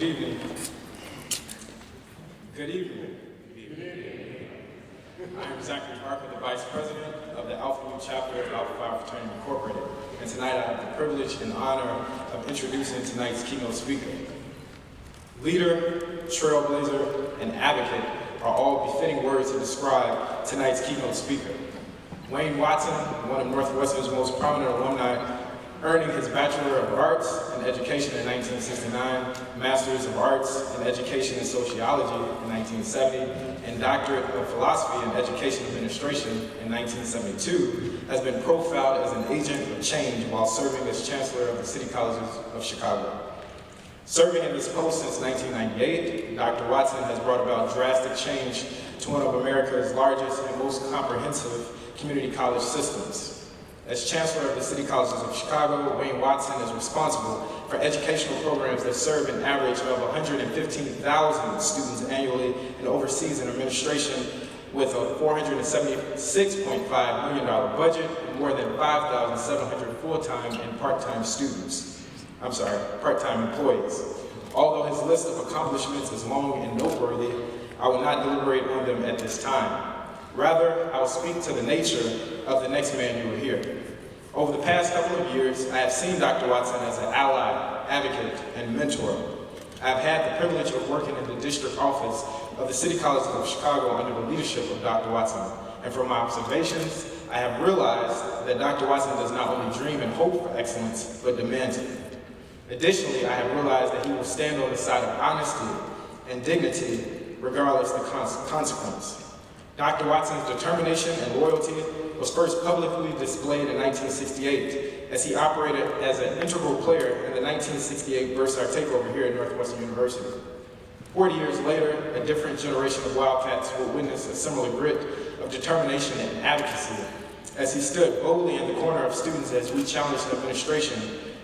evening. Good evening. I am Zachary Parker, the Vice President of the Alpha U chapter of Alpha Phi Fraternity Incorporated. And tonight I have the privilege and honor of introducing tonight's keynote speaker. Leader, trailblazer, and advocate are all befitting words to describe tonight's keynote speaker. Wayne Watson, one of Northwestern's most prominent alumni, earning his Bachelor of Arts in Education in 1969, Master's of Arts in Education and Sociology in 1970, and Doctorate of Philosophy in Education Administration in 1972, has been profiled as an agent of change while serving as Chancellor of the City Colleges of Chicago. Serving in this post since 1998, Dr. Watson has brought about drastic change to one of America's largest and most comprehensive community college systems. As Chancellor of the City Colleges of Chicago, Wayne Watson is responsible for educational programs that serve an average of 115,000 students annually and oversees an administration with a $476.5 million budget and more than 5,700 full-time and part-time part-time employees. Although his list of accomplishments is long and noteworthy, I will not deliberate on them at this time. Rather, I will speak to the nature of the next man you will hear. Over the past couple of years, I have seen Dr. Watson as an ally, advocate, and mentor. I have had the privilege of working in the district office of the City Colleges of Chicago under the leadership of Dr. Watson. And from my observations, I have realized that Dr. Watson does not only dream and hope for excellence, but demands it. Additionally, I have realized that he will stand on the side of honesty and dignity, regardless of the consequence. Dr. Watson's determination and loyalty was first publicly displayed in 1968 as he operated as an integral player in the 1968 Bursar takeover here at Northwestern University. 40 years later, a different generation of Wildcats will witness a similar grit of determination and advocacy as he stood boldly in the corner of students as we challenged the administration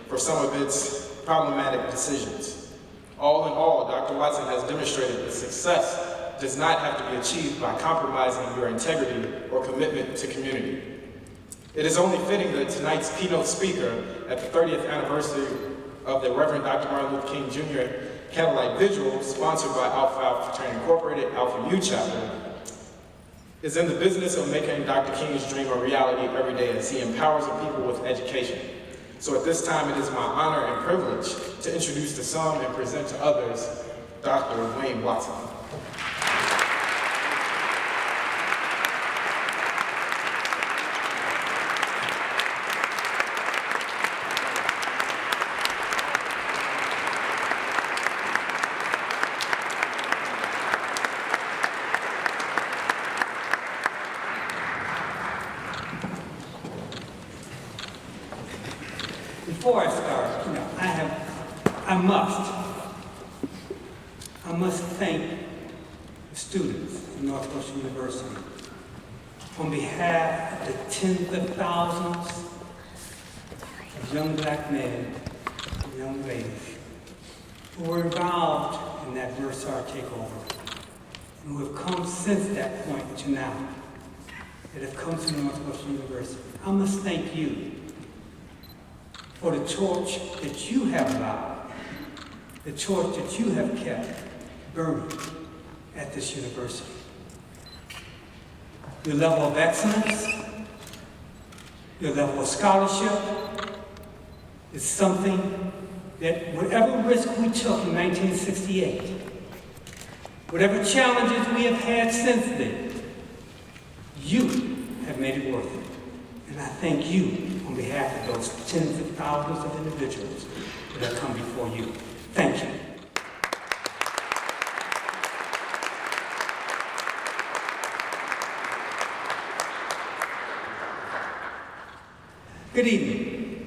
for some of its problematic decisions. All in all, Dr. Watson has demonstrated that success does not have to be achieved by compromising your integrity or commitment to community. It is only fitting that tonight's keynote speaker at the 30th anniversary of the Reverend Dr. Martin Luther King Jr. Candlelight Vigil, sponsored by Alpha Phi Fraternity Incorporated, Alpha U chapter, is in the business of making Dr. King's dream a reality every day as he empowers the people with education. So at this time, it is my honor and privilege to introduce to some and present to others, Dr. Wayne Watson. Before I start, I must thank the students of Northwestern University on behalf of the tens of thousands of young black men and young ladies who were involved in that Bursar takeover and who have come since that point to now, that have come to Northwestern University. I must thank you for the torch that you have allowed, the torch that you have kept burning at this university. Your level of excellence, your level of scholarship is something that whatever risk we took in 1968, whatever challenges we have had since then, you have made it worth it. And I thank you on behalf of those tens of thousands of individuals that have come before you. Thank you. Good evening.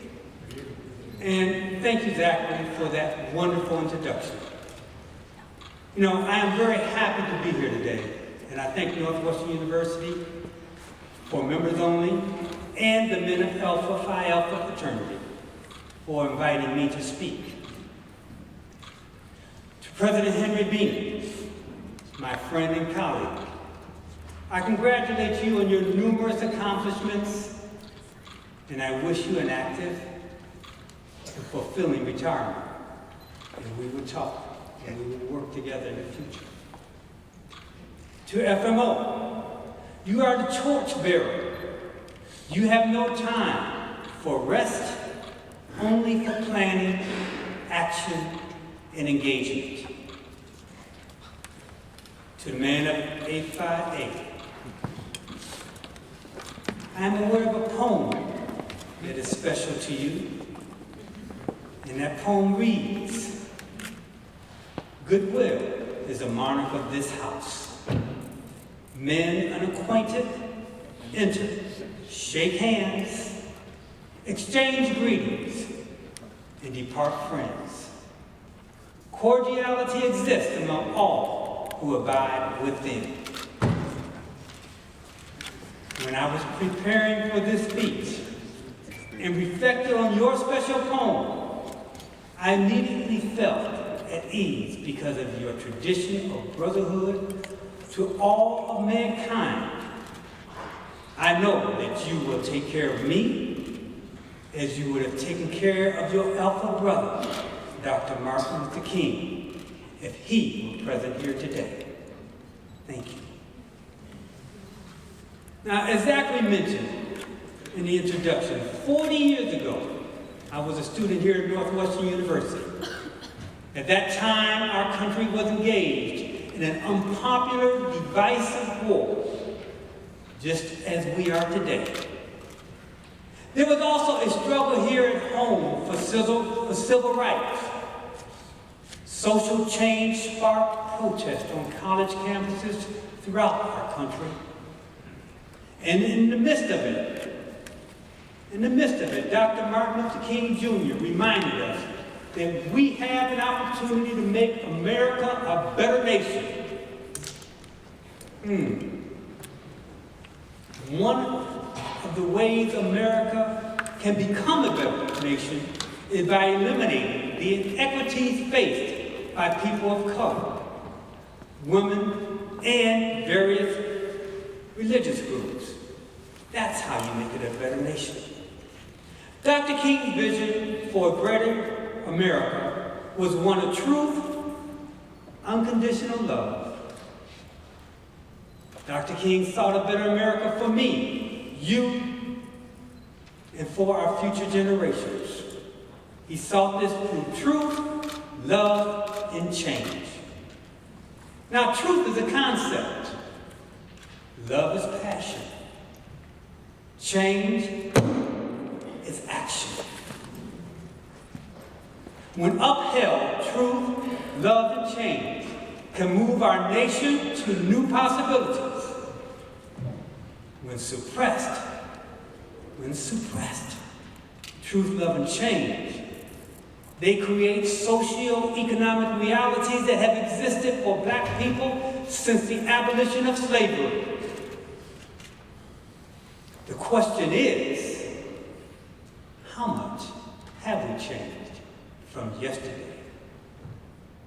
And thank you, Zachary, for that wonderful introduction. I am very happy to be here today, and I thank Northwestern University for members only and the men of Alpha Phi Alpha Fraternity for inviting me to speak. To President Henry Bean, my friend and colleague, I congratulate you on your numerous accomplishments, and I wish you an active and fulfilling retirement. And we will talk and we will work together in the future. To FMO, you are the torch bearer. You have no time for rest, only for planning, action, and engagement. To the man of 858, I am aware of a poem that is special to you, and that poem reads, "Goodwill is a monarch of this house. Men unacquainted enter, shake hands, exchange greetings, and depart friends. Cordiality exists among all who abide within." When I was preparing for this speech and reflected on your special poem, I immediately felt at ease because of your tradition of brotherhood to all of mankind. I know that you will take care of me as you would have taken care of your alpha brother, Dr. Martin Luther King, if he were present here today. Thank you. Now, as Zachary mentioned in the introduction, 40 years ago, I was a student here at Northwestern University. At that time, our country was engaged in an unpopular, divisive war, just as we are today. There was also a struggle here at home for civil rights. Social change sparked protests on college campuses throughout our country. And in the midst of it, Dr. Martin Luther King Jr. reminded us that we have an opportunity to make America a better nation. One of the ways America can become a better nation is by eliminating the inequities faced by people of color, women, and various religious groups. That's how you make it a better nation. Dr. King's vision for a greater America was one of truth, unconditional love. Dr. King sought a better America for me, you, and for our future generations. He sought this through truth, love, and change. Now, truth is a concept. Love is passion. Change is action. When upheld, truth, love, and change can move our nation to new possibilities. When suppressed, truth, love, and change, they create socioeconomic realities that have existed for black people since the abolition of slavery. The question is, how much have we changed from yesterday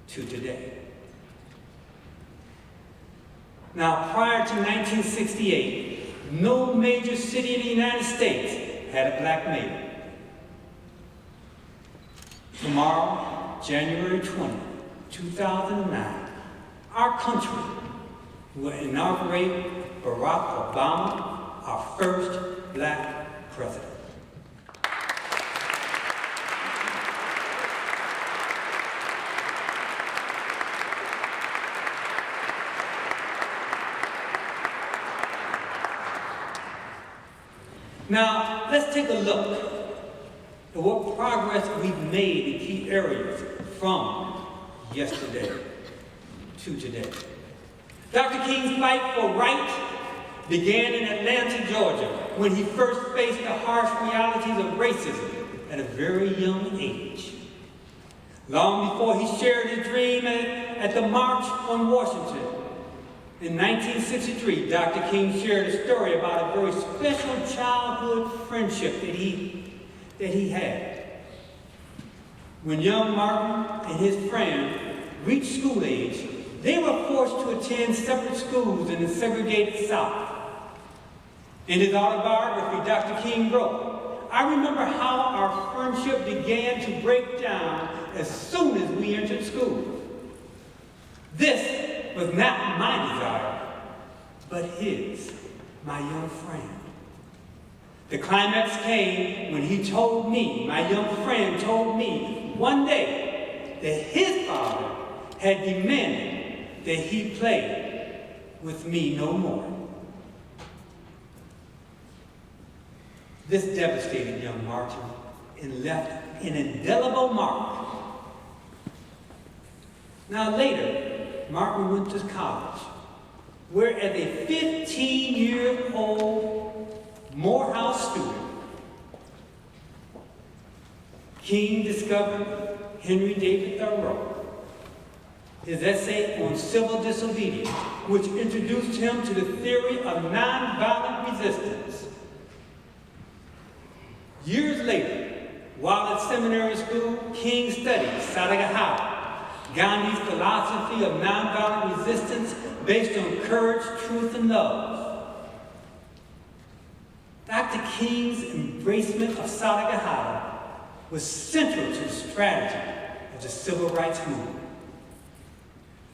to today? Now, prior to 1968, no major city in the United States had a black mayor. Tomorrow, January 20, 2009, our country will inaugurate Barack Obama, our first black president. Now, let's take a look at what progress we've made in key areas from yesterday to today. Dr. King's fight for right began in Atlanta, Georgia, when he first faced the harsh realities of racism at a very young age. Long before he shared his dream at the March on Washington, in 1963, Dr. King shared a story about a very special childhood friendship that he had. When young Martin and his friend reached school age, they were forced to attend separate schools in the segregated South. In his autobiography, Dr. King wrote, "I remember how our friendship began to break down as soon as we entered school. This was not my desire, but his, my young friend. The climax came when he told me, my young friend told me one day that his father had demanded that he play with me no more. This devastated young Martin and left an indelible mark. Now later, Martin went to college, where as a 15-year-old Morehouse student, King discovered Henry David Thoreau, his essay on civil disobedience, which introduced him to the theory of nonviolent resistance. Years later, while at seminary school, King studied Satyagraha, Gandhi's philosophy of nonviolent resistance based on courage, truth, and love. Dr. King's embracement of Satyagraha was central to the strategy of the civil rights movement.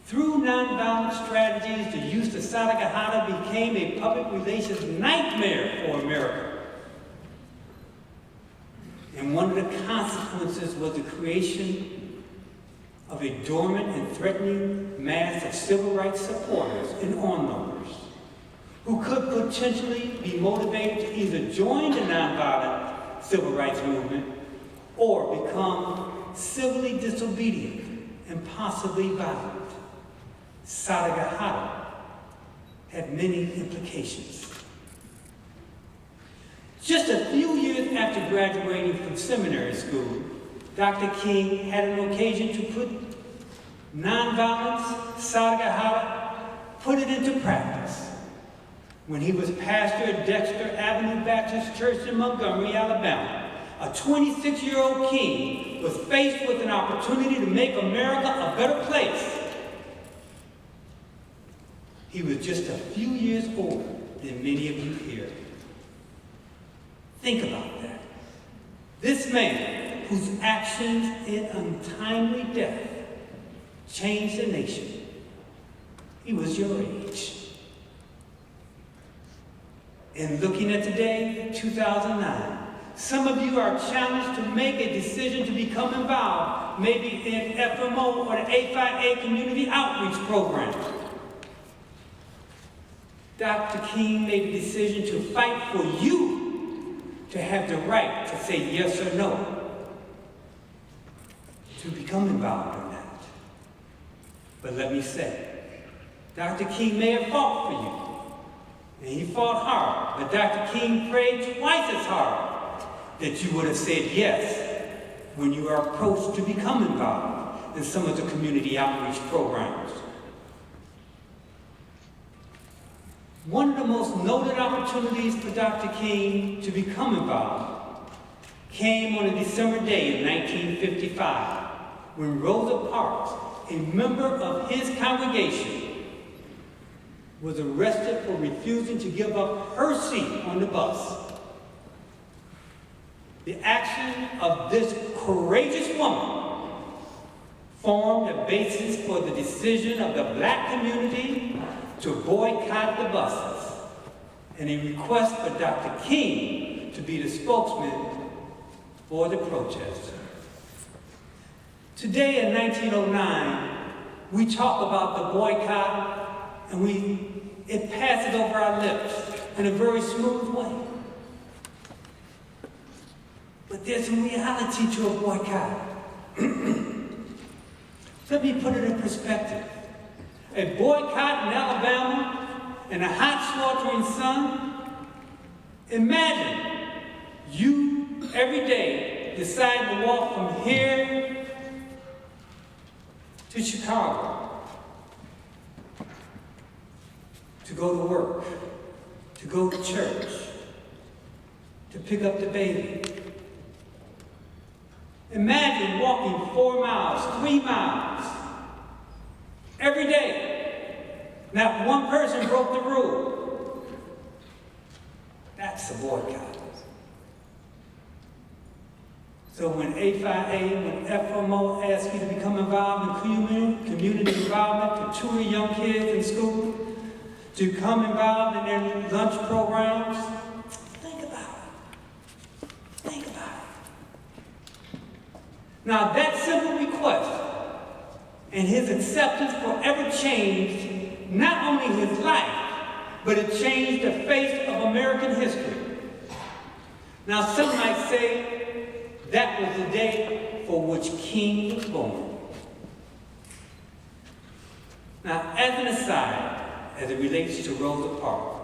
Through nonviolent strategies, the use of Satyagraha became a public relations nightmare for America. And one of the consequences was the creation of a dormant and threatening mass of civil rights supporters and onlookers who could potentially be motivated to either join the nonviolent civil rights movement or become civilly disobedient and possibly violent. Satyagraha had many implications. Just a few years after graduating from seminary school, Dr. King had an occasion to put nonviolence, Satyagraha, put it into practice when he was pastor at Dexter Avenue Baptist Church in Montgomery, Alabama. A 26-year-old King was faced with an opportunity to make America a better place. He was just a few years older than many of you here. Think about that. This man, whose actions in untimely death changed the nation, he was your age. And looking at today, 2009, some of you are challenged to make a decision to become involved, maybe in FMO or the A5A community outreach program. Dr. King made a decision to fight for you to have the right to say yes or no, to become involved in that. But let me say, Dr. King may have fought for you, and he fought hard, but Dr. King prayed twice as hard that you would have said yes when you are approached to become involved in some of the community outreach programs. One of the most noted opportunities for Dr. King to become involved came on a December day in 1955 when Rosa Parks, a member of his congregation, was arrested for refusing to give up her seat on the bus. The action of this courageous woman formed a basis for the decision of the black community to boycott the buses, and a request for Dr. King to be the spokesman for the protest. Today in 1909, we talk about the boycott and it passes over our lips in a very smooth way. But there's a reality to a boycott. Let me put it in perspective. A boycott in Alabama in a hot, sweltering sun. Imagine you every day decide to walk from here to Chicago, to go to work, to go to church, to pick up the baby. Imagine walking 4 miles, 3 miles, every day. Not one person broke the rule. That's a boycott. So when A5A, when FMO asks you to become involved in community involvement, to tutor young kids in school, to become involved in their lunch programs, think about it. Think about it. Now that simple request and his acceptance forever changed not only his life, but it changed the face of American history. Now some might say that was the day for which King was born. Now as an aside, as it relates to Rosa Parks,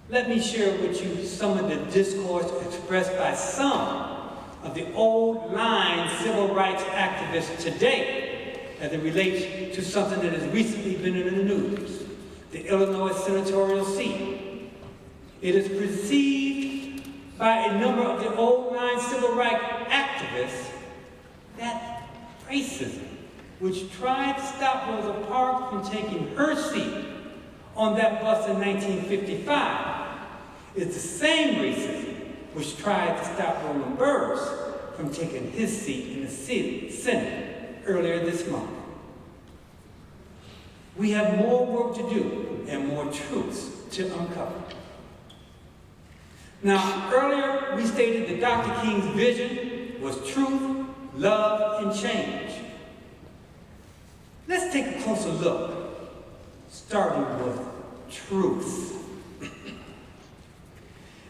let me share with you some of the discourse expressed by some of the old line civil rights activists today as it relates to something that has recently been in the news, the Illinois senatorial seat. It is perceived by a number of the old line civil rights activists that racism, which tried to stop Rosa Parks from taking her seat on that bus in 1955, is the same racism which tried to stop Roland Burrs from taking his seat in the Senate earlier this month. We have more work to do and more truths to uncover. Now, earlier we stated that Dr. King's vision was truth, love, and change. Let's take a closer look, starting with truth.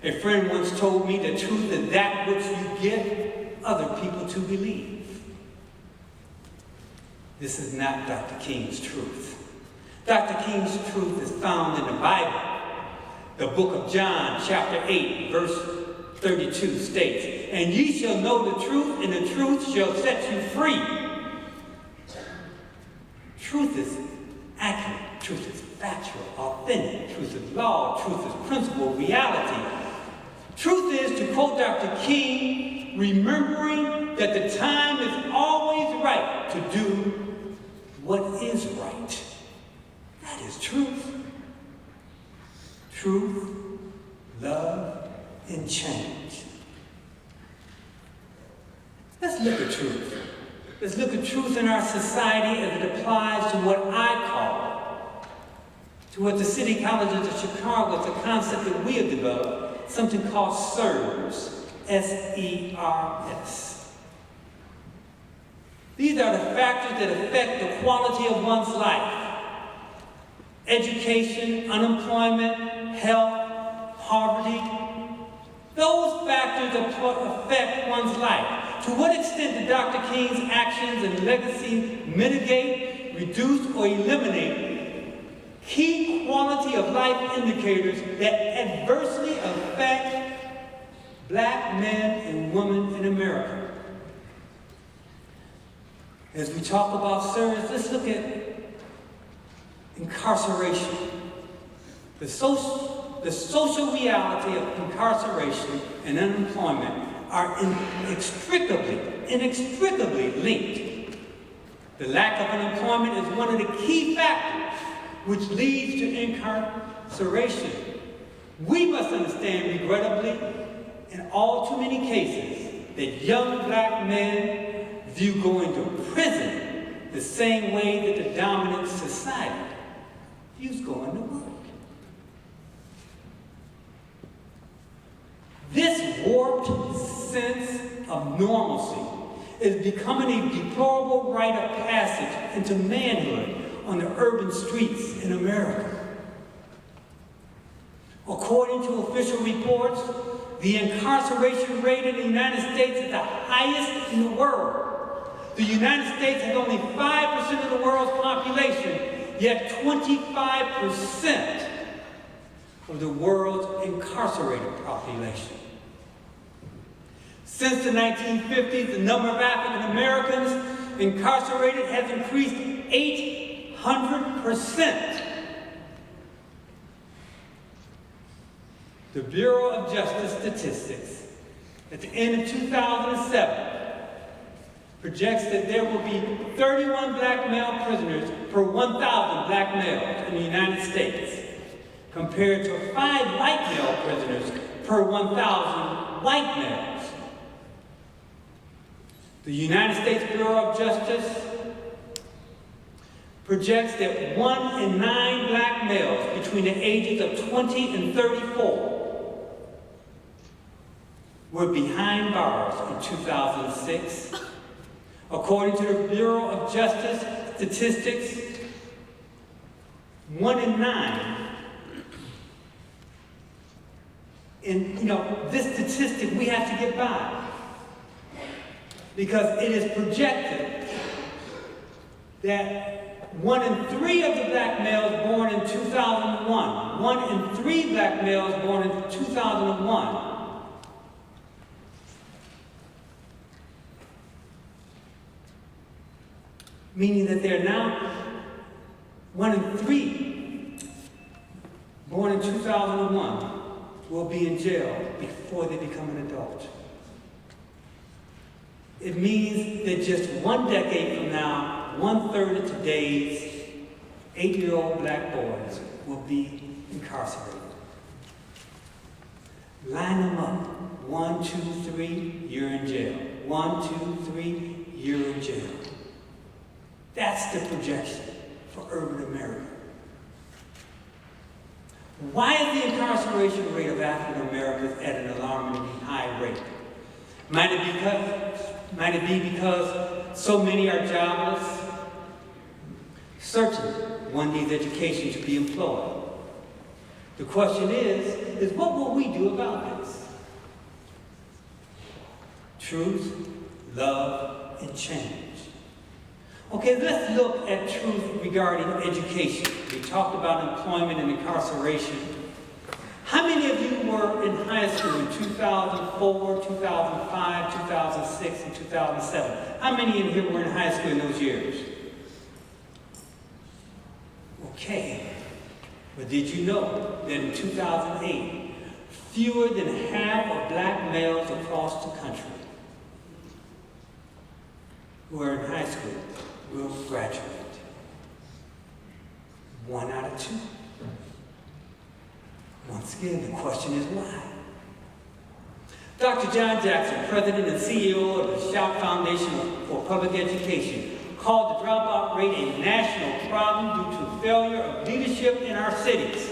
A friend once told me that truth is that which you get other people to believe. This is not Dr. King's truth. Dr. King's truth is found in the Bible. The book of John, chapter 8, verse 32 states, "And ye shall know the truth, and the truth shall set you free." Truth is accurate. Truth is factual, authentic. Truth is law. Truth is principle, reality. Truth is, to quote Dr. King, remembering that the time is always right to do what is right. That is truth. Truth, love, and change. Let's look at truth. Let's look at truth in our society as it applies to what I call, to what the City Colleges of Chicago, it's a concept that we have developed, something called SERS, S-E-R-S. These are the factors that affect the quality of one's life. Education, unemployment, health, poverty. Those factors affect one's life. To what extent did Dr. King's actions and legacy mitigate, reduce, or eliminate key quality of life indicators that adversely affect black men and women in America? As we talk about SERS, let's look at incarceration. The social reality of incarceration and unemployment are inextricably linked. The lack of unemployment is one of the key factors which leads to incarceration. We must understand, regrettably, in all too many cases, that young black men view going to prison the same way that the dominant society views going to work. This warped sense of normalcy is becoming a deplorable rite of passage into manhood on the urban streets in America. According to official reports, the incarceration rate in the United States is the highest in the world. The United States has only 5% of the world's population, yet 25% of the world's incarcerated population. Since the 1950s, the number of African Americans incarcerated has increased 800%. The Bureau of Justice Statistics, at the end of 2007, projects that there will be 31 black male prisoners per 1,000 black males in the United States, compared to 5 white male prisoners per 1,000 white males. The United States Bureau of Justice projects that 1 in 9 black males between the ages of 20 and 34 were behind bars in 2006. According to the Bureau of Justice statistics, 1 in 9. And this statistic we have to get by, because it is projected that 1 in 3 of the black males born in 2001, 1 in 3 black males born in 2001 meaning that they're now 1 in 3 born in 2001 will be in jail before they become an adult. It means that just 1 decade from now, 1/3 of today's 8-year-old black boys will be incarcerated. Line them up. 1, 2, 3, you're in jail. 1, 2, 3, you're in jail. That's the projection for urban America. Why is the incarceration rate of African Americans at an alarmingly high rate? Might it be because so many are jobless? Certainly, one needs education to be employed. The question is what will we do about this? Truth, love, and change. Okay, let's look at truth regarding education. We talked about employment and incarceration. How many of you were in high school in 2004, 2005, 2006, and 2007? How many in here were in high school in those years? Okay, but did you know that in 2008, fewer than half of black males across the country who are in high school will graduate? 1 out of 2. Once again, the question is why? Dr. John Jackson, President and CEO of the Shout Foundation for Public Education, called the dropout rate a national problem due to failure of leadership in our cities.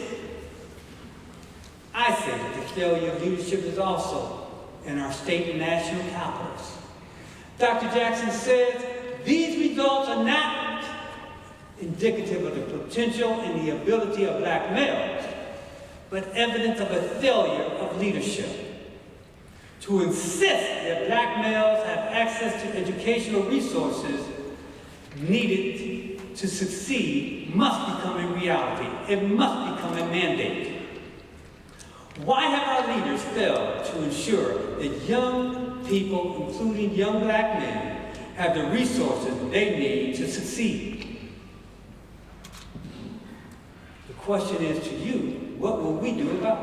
I say that the failure of leadership is also in our state and national capitals. Dr. Jackson says these results are not indicative of the potential and the ability of black males, but evidence of a failure of leadership. To insist that black males have access to educational resources needed to succeed must become a reality. It must become a mandate. Why have our leaders failed to ensure that young people, including young black men, have the resources they need to succeed? The question is to you, what will we do about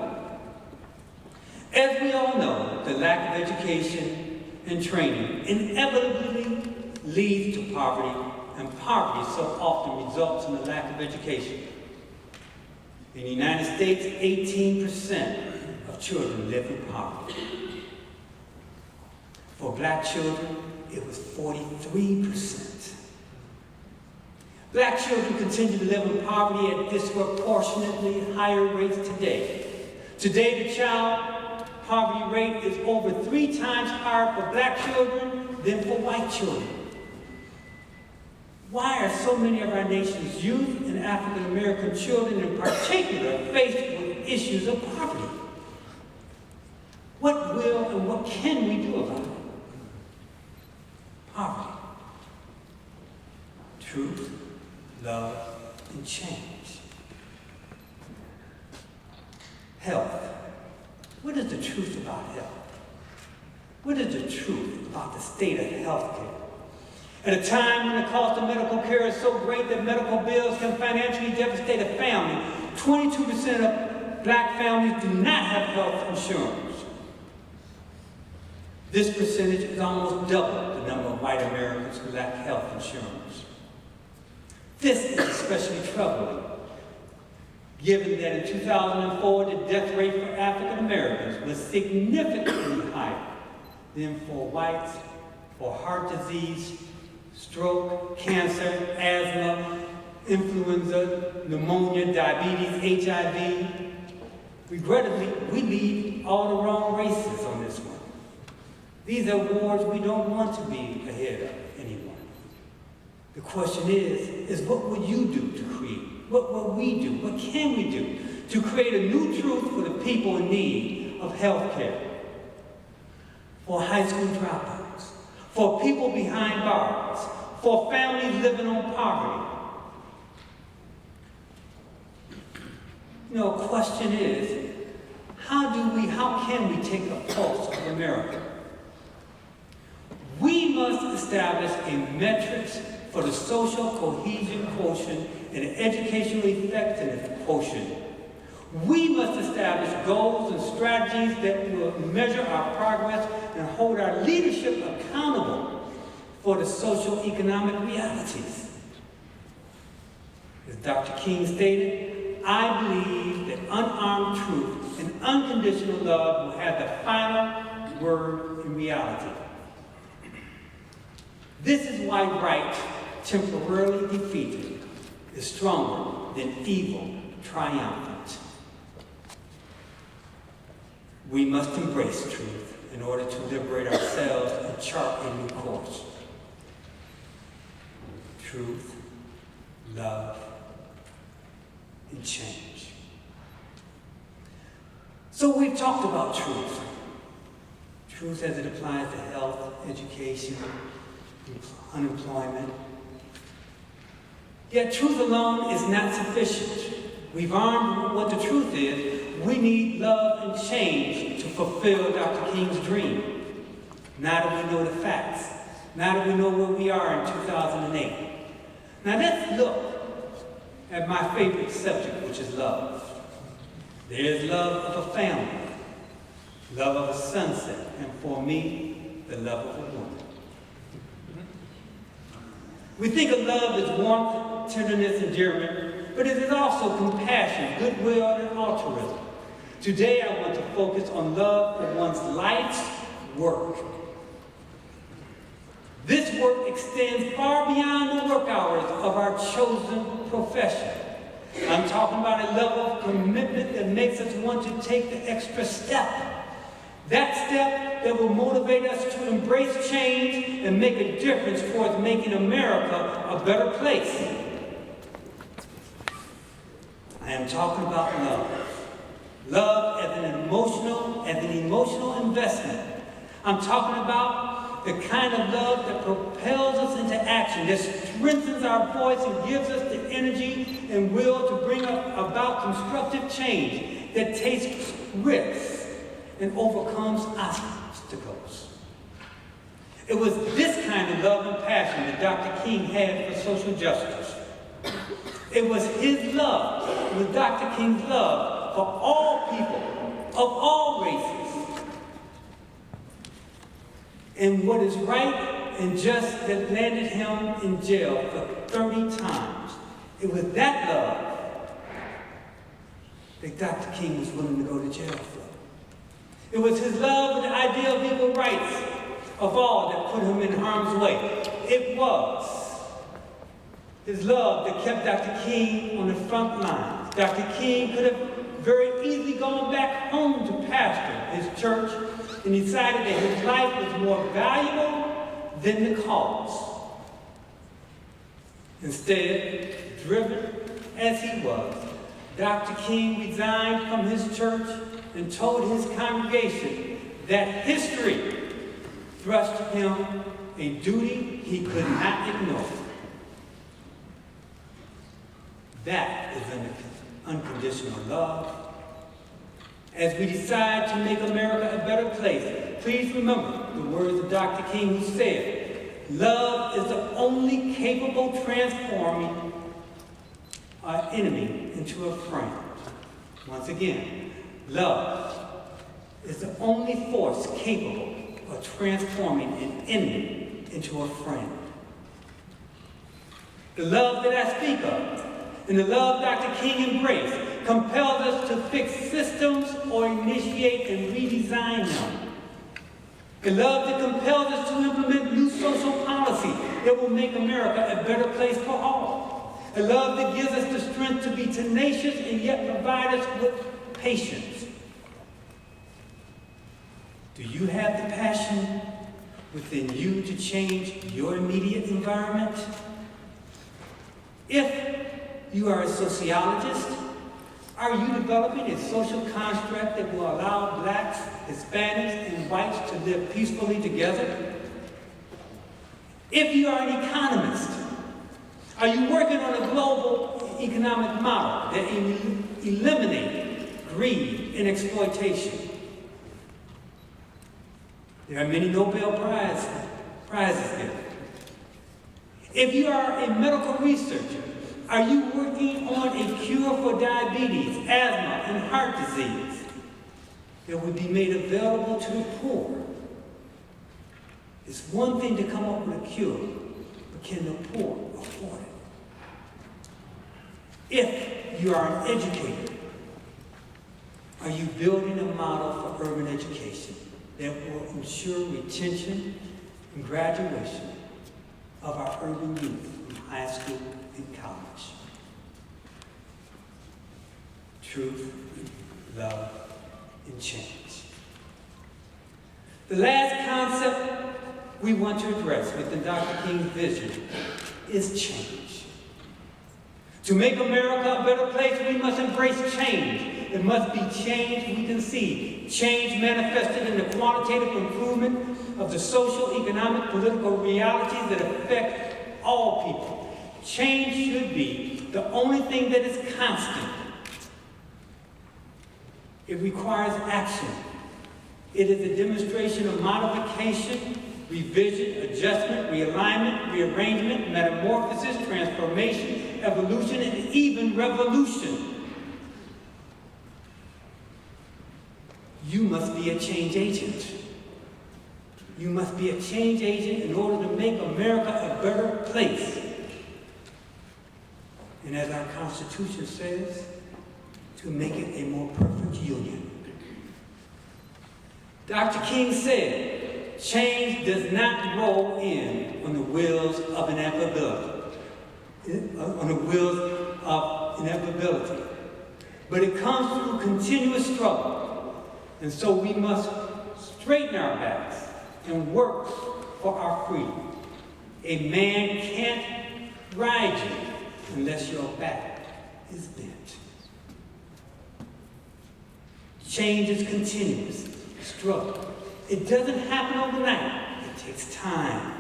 it? As we all know, the lack of education and training inevitably leads to poverty, and poverty so often results in a lack of education. In the United States, 18% of children live in poverty. For black children, it was 43%. Black children continue to live in poverty at disproportionately higher rates today. Today, the child poverty rate is over 3 times higher for black children than for white children. Why are so many of our nation's youth and African American children in particular faced with issues of poverty? What will and what can we do about it? Poverty. Truth, love, and change. Health. What is the truth about health? What is the truth about the state of health care? At a time when the cost of medical care is so great that medical bills can financially devastate a family, 22% of black families do not have health insurance. This percentage is almost double the number of white Americans who lack health insurance. This is especially troubling, given that in 2004, the death rate for African Americans was significantly higher than for whites for heart disease, stroke, cancer, asthma, influenza, pneumonia, diabetes, HIV. Regrettably, we lead all the wrong races on this one. These are wars we don't want to be ahead of anyone. The question is what would you do to create? What will we do? What can we do to create a new truth for the people in need of health care? For high school dropouts, for people behind bars, for families living on poverty. The question is, how can we take a pulse of America? We must establish a metrics for the social cohesion quotient and the educational effectiveness quotient. We must establish goals and strategies that will measure our progress and hold our leadership accountable for the socioeconomic realities. As Dr. King stated, I believe that unarmed truth and unconditional love will have the final word in reality. This is why right, temporarily defeated, is stronger than evil triumphant. We must embrace truth in order to liberate ourselves and chart a new course. Truth, love, and change. So we've talked about truth. Truth as it applies to health, education, unemployment. Yet truth alone is not sufficient. We've learned what the truth is. We need love and change to fulfill Dr. King's dream. Now that we know the facts, now that we know where we are in 2008. Now let's look at my favorite subject, which is love. There is love of a family, love of a sunset, and for me, the love of a woman. We think of love as warmth, tenderness, endearment, but it is also compassion, goodwill, and altruism. Today, I want to focus on love for one's life's work. This work extends far beyond the work hours of our chosen profession. I'm talking about a level of commitment that makes us want to take the extra step. That step that will motivate us to embrace change and make a difference towards making America a better place. I am talking about love. Love as an emotional investment. I'm talking about the kind of love that propels us into action, that strengthens our voice and gives us the energy and will to bring about constructive change, that takes risks and overcomes obstacles. It was this kind of love and passion that Dr. King had for social justice. It was his love, it was Dr. King's love for all people, of all races. And what is right and just that landed him in jail for 30 times. It was that love that Dr. King was willing to go to jail for. It was his love and the idea of equal rights of all that put him in harm's way. It was his love that kept Dr. King on the front lines. Dr. King could have very easily gone back home to pastor his church and decided that his life was more valuable than the cause. Instead, driven as he was, Dr. King resigned from his church and told his congregation that history thrust him a duty he could not ignore. That is unconditional love. As we decide to make America a better place, please remember the words of Dr. King, who said, love is the only capable transforming our enemy into a friend. Once again, love is the only force capable of transforming an enemy into a friend. The love that I speak of, and the love Dr. King embraced, compels us to fix systems or initiate and redesign them. A love that compels us to implement new social policy that will make America a better place for all. A love that gives us the strength to be tenacious and yet provide us with patience. Do you have the passion within you to change your immediate environment? If you are a sociologist, are you developing a social construct that will allow blacks, Hispanics, and whites to live peacefully together? If you are an economist, are you working on a global economic model that eliminates greed and exploitation? There are many Nobel prizes there. If you are a medical researcher, are you working on a cure for diabetes, asthma, and heart disease that would be made available to the poor? It's one thing to come up with a cure, but can the poor afford it? If you are an educator, are you building a model for urban education that will ensure retention and graduation of our urban youth from high school and college? Truth, love, and change. The last concept we want to address within Dr. King's vision is change. To make America a better place, we must embrace change. It must be change we can see. Change manifested in the qualitative improvement of the social, economic, political realities that affect all people. Change should be the only thing that is constant. It requires action. It is a demonstration of modification, revision, adjustment, realignment, rearrangement, metamorphosis, transformation, evolution, and even revolution. You must be a change agent. You must be a change agent in order to make America a better place. And as our Constitution says, to make it a more perfect union. Dr. King said, change does not roll in on the wheels of inevitability, but it comes through continuous struggle. And so we must straighten our backs and work for our freedom. A man can't ride you unless your back is bent. Change is continuous struggle. It doesn't happen overnight. It takes time.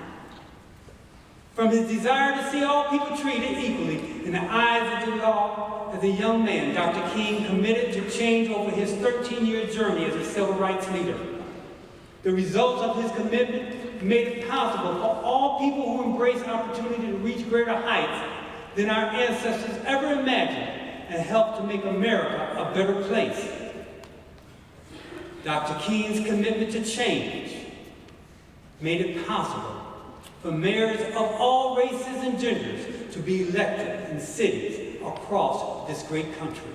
From his desire to see all people treated equally in the eyes of the law, as a young man, Dr. King committed to change over his 13-year journey as a civil rights leader. The results of his commitment made it possible for all people who embrace opportunity to reach greater heights than our ancestors ever imagined and help to make America a better place. Dr. King's commitment to change made it possible for mayors of all races and genders to be elected in cities across this great country.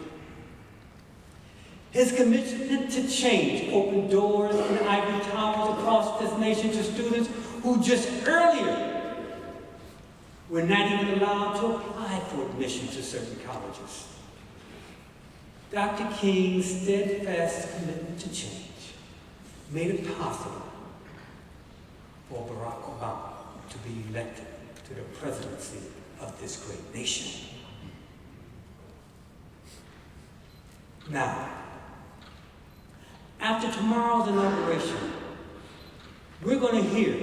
His commitment to change opened doors in ivory towers across this nation to students who just earlier were not even allowed to apply for admission to certain colleges. Dr. King's steadfast commitment to change made it possible for Barack Obama to be elected to the presidency of this great nation. Now, after tomorrow's inauguration, we're going to hear,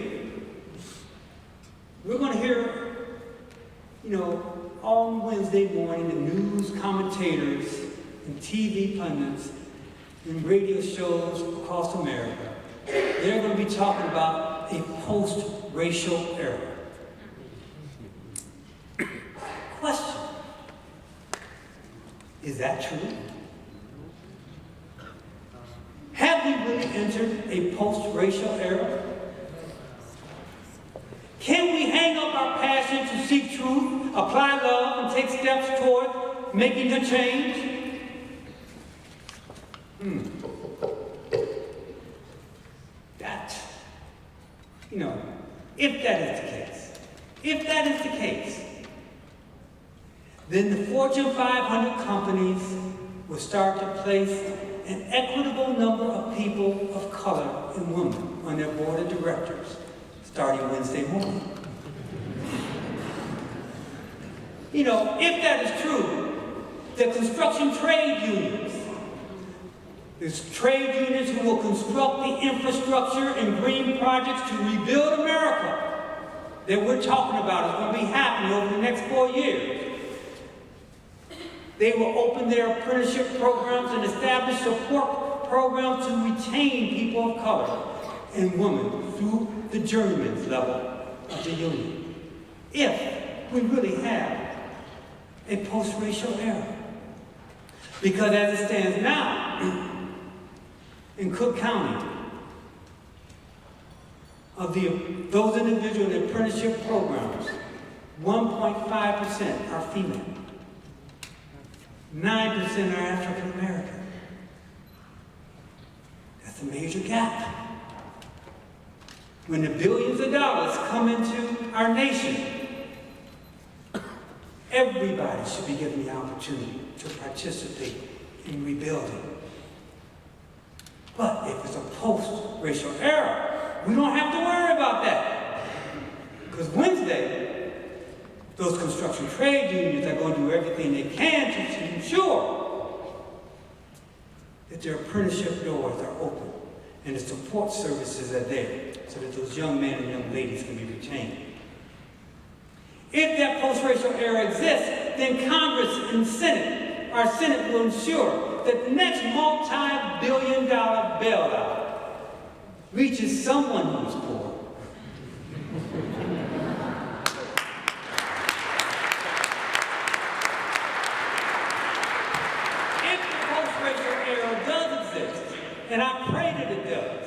on Wednesday morning, the news commentators and TV pundits and radio shows across America, they're going to be talking about a post-racial era. Question: is that true? Have we really entered a post-racial era? Can we hang up our passion to seek truth, apply love, and take steps toward making a change? That You know, if that is the case, then the Fortune 500 companies will start to place an equitable number of people of color and women on their board of directors starting Wednesday morning. You know, if that is true, the construction trade unions, there's trade unions who will construct the infrastructure and green projects to rebuild America that we're talking about is going to be happening over the next 4 years. They will open their apprenticeship programs and establish support programs to retain people of color and women through the journeyman's level of the union. If we really have a post-racial era. Because as it stands now, in Cook County, of those individuals in apprenticeship programs, 1.5% are female. 9% are African American. That's a major gap. When the billions of dollars come into our nation, everybody should be given the opportunity to participate in rebuilding. But if it's a post-racial era, we don't have to worry about that. Because Wednesday, those construction trade unions are going to do everything they can to ensure that their apprenticeship doors are open and the support services are there so that those young men and young ladies can be retained. If that post-racial era exists, then Congress and Senate, our Senate will ensure that the next multi-billion-dollar bailout reaches someone who's poor. If the post-racial era does exist, and I pray that it does,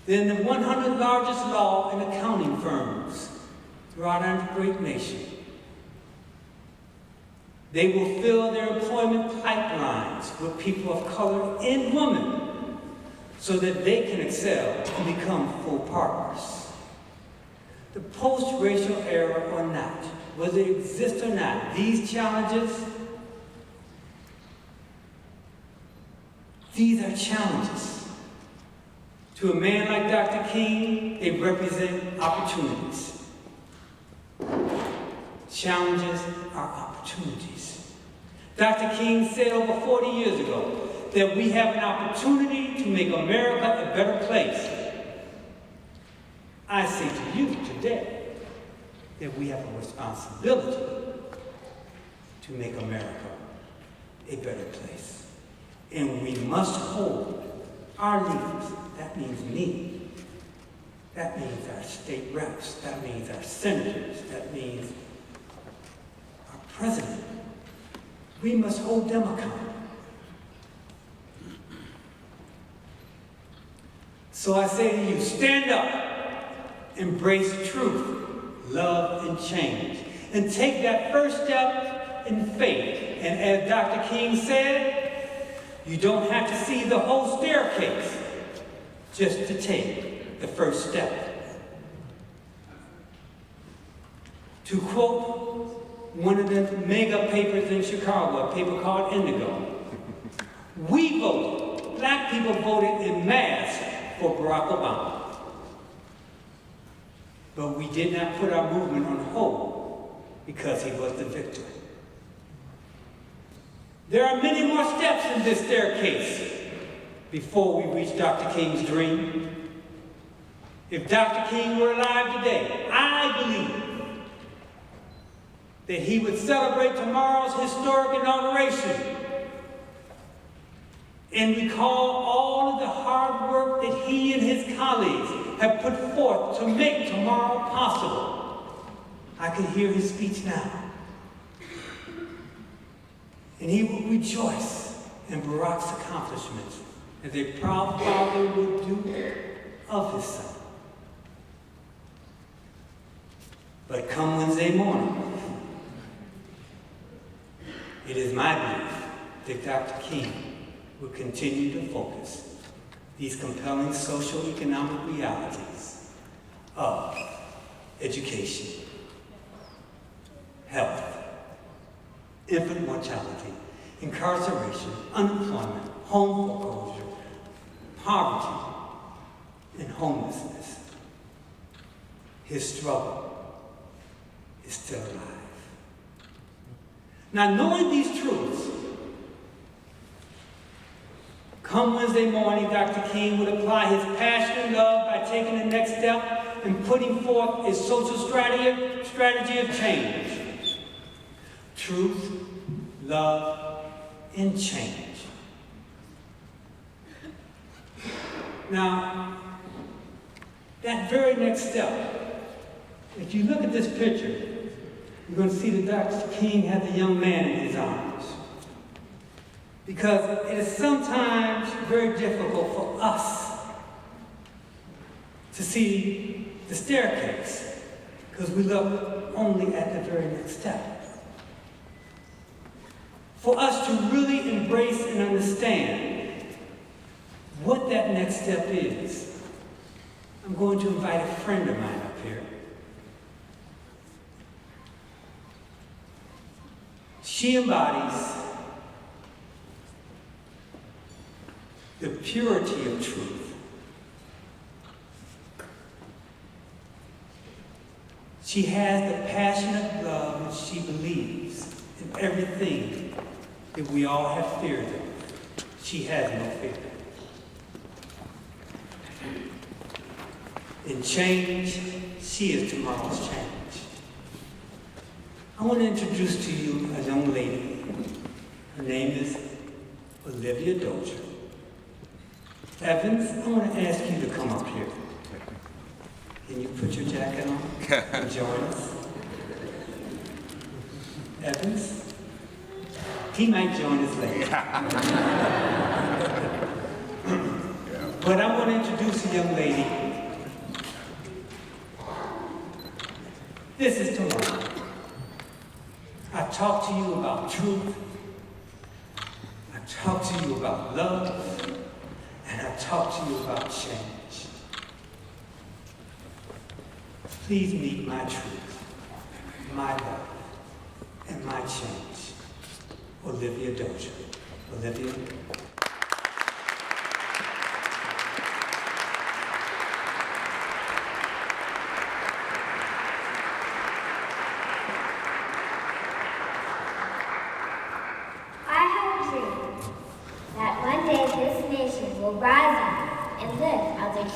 then the 100 largest law and accounting firms throughout our great nation, they will fill their employment pipelines with people of color and women so that they can excel and become full partners. The post-racial era or not, whether it exists or not, these challenges, these are challenges. To a man like Dr. King, they represent opportunities. Challenges are opportunities. Dr. King said over 40 years ago that we have an opportunity to make America a better place. I say to you today that we have a responsibility to make America a better place. And we must hold our leaders, that means me, that means our state reps, that means our senators, that means our president. We must hold them accountable. So I say to you, stand up, embrace truth, love, and change, and take that first step in faith. And as Dr. King said, you don't have to see the whole staircase just to take the first step. To quote one of the mega papers in Chicago, a paper called Indigo, we voted, black people voted en masse for Barack Obama. But we did not put our movement on hold because he was the victor. There are many more steps in this staircase before we reach Dr. King's dream. If Dr. King were alive today, I believe that he would celebrate tomorrow's historic inauguration and recall all of the hard work that he and his colleagues have put forth to make tomorrow possible. I can hear his speech now. And he will rejoice in Barack's accomplishments as a proud father would do of his son. But come Wednesday morning, it is my belief that Dr. King will continue to focus these compelling socioeconomic realities of education, health, infant mortality, incarceration, unemployment, home foreclosure, poverty, and homelessness, his struggle is still alive. Now, knowing these truths, come Wednesday morning, Dr. King would apply his passion and love by taking the next step and putting forth a social strategy of change. Truth, love, and change. Now, that very next step, if you look at this picture, you're going to see that Dr. King has a young man in his arms. Because it is sometimes very difficult for us to see the staircase, because we look only at the very next step. For us to really embrace and understand what that next step is, I'm going to invite a friend of mine up here. She embodies the purity of truth. She has the passionate love, and she believes in everything that we all have fears of. She has no fear. In change, she is tomorrow's change. I want to introduce to you a young lady. Her name is Olivia Dozier. Evans, I want to ask you to come up here. Can you put your jacket on and join us? Evans? He might join us later. But I want to introduce a young lady. This is tomorrow. I talk to you about truth. I talk to you about love. And I talk to you about change. Please meet my truth, my love, and my change. Olivia Dozier. Olivia.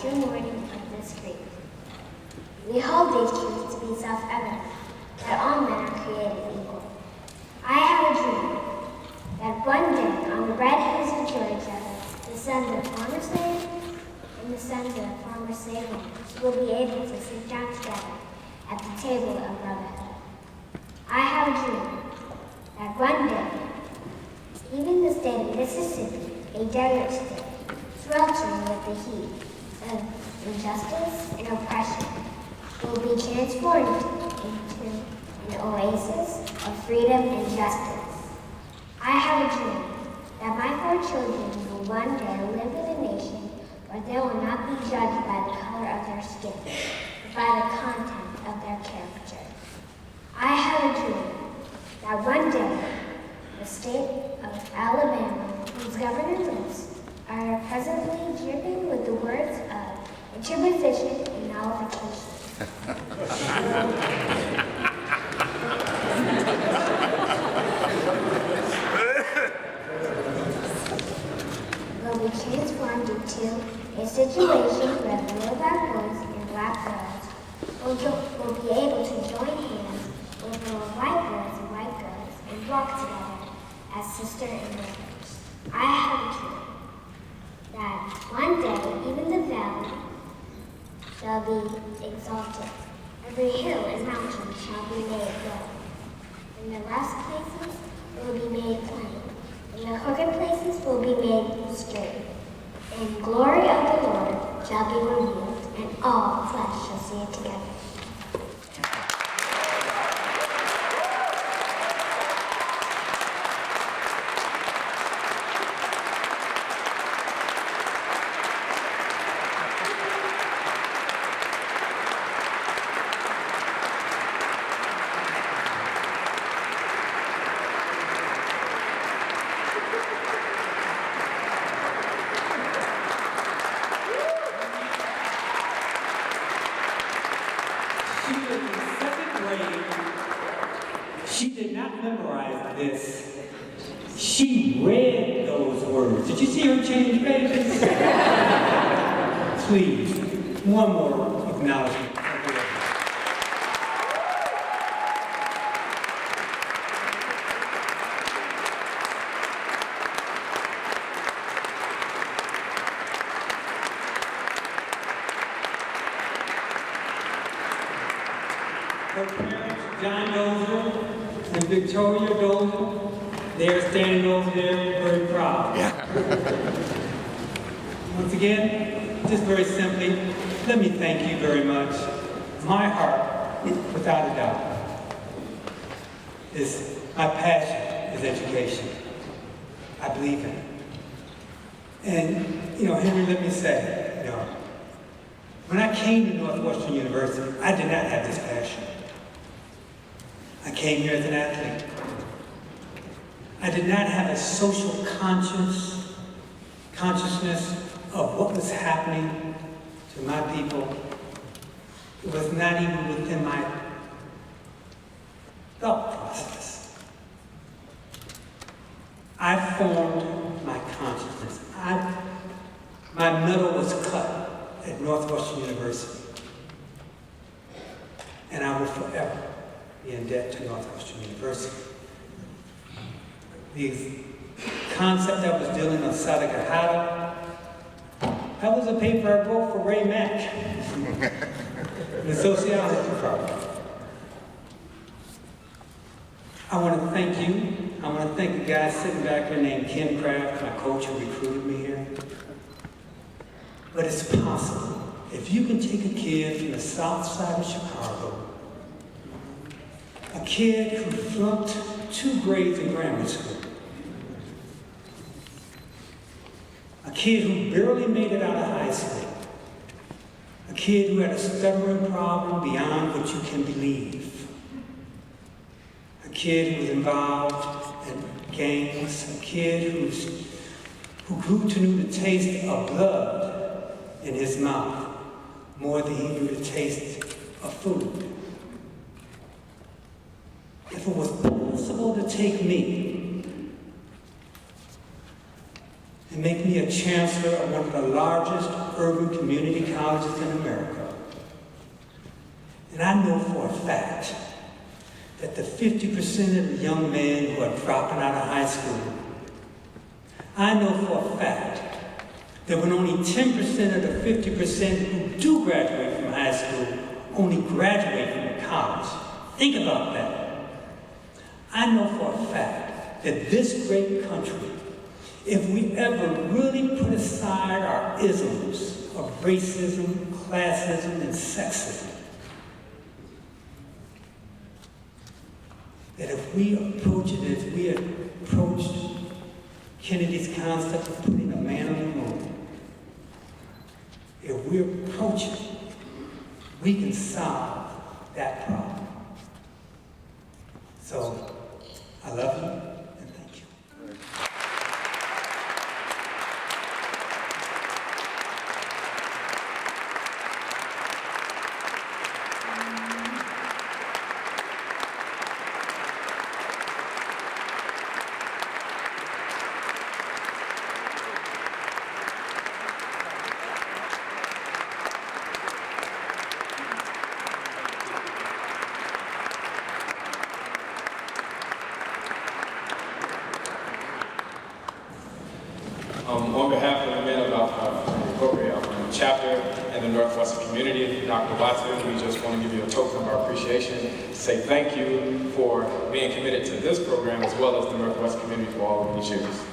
True morning of this creed. We hold these truths to be self-evident, that all men are created equal. I have a dream that one day on the red hills of Georgia, the sons of former slaves and the sons of former slave owners will be able to sit down together at the table of brotherhood. I have a dream that one day, even the state of Mississippi, a desert state, sweltering with the heat of injustice and oppression, will be transformed into an oasis of freedom and justice. I have a dream that my 4 children will one day live in a nation where they will not be judged by the color of their skin, but by the content of their character. I have a dream that one day the state of Alabama, whose governor lives, are presently dripping with the words of interposition and nullification. Will be transformed into a situation where little black boys and black girls will be able to join hands with little white boys and white girls and walk together as sister and brothers. I have a dream that one day even the valley shall be exalted. Every hill and mountain shall be made low. And the rough places will be made plain, and the crooked places will be made straight. And glory of the Lord shall be revealed, and all flesh shall see it together. memorized this. She read those words. Did you see her change pages? Please, one more acknowledgement. Her parents, John Dozier and Victoria Dozier, they're standing over there very proud. Once again, just very simply, let me thank you very much. My heart, without a doubt, is my passion is education. I believe in it. And, Henry, let me say, when I came to Northwestern University, I did not have this passion. I came here as an athlete. I did not have a social consciousness of what was happening to my people. It was not even within my thought process. I formed my consciousness. My metal was cut at Northwestern University. And I will forever be in debt to Northwestern University. The concept that was dealing with Satagahara, that was a paper I wrote for Ray Mack, the sociology department. I want to thank you. I want to thank the guy sitting back there named Ken Kraft, my coach who recruited me here. But it's possible. If you can take a kid from the south side of Chicago, a kid who flunked 2 grades in grammar school, a kid who barely made it out of high school, a kid who had a stuttering problem beyond what you can believe, a kid who was involved in gangs, a kid who grew to know the taste of blood in his mouth more than he knew the taste of food. If it was possible to take me and make me a chancellor of one of the largest urban community colleges in America, and I know for a fact that the 50% of the young men who are dropping out of high school, I know for a fact that when only 10% of the 50% who do graduate from high school only graduate from college. Think about that. I know for a fact that this great country, if we ever really put aside our isms of racism, classism, and sexism, that if we approach it as we approached Kennedy's concept of putting a man on the moon, if we approach it, we can solve that problem. So, I love you and thank you. On behalf of the men of the corporate chapter and the Northwestern community, Dr. Watson, we just want to give you a token of our appreciation, say thank you for being committed to this program as well as the Northwest community for all of these years.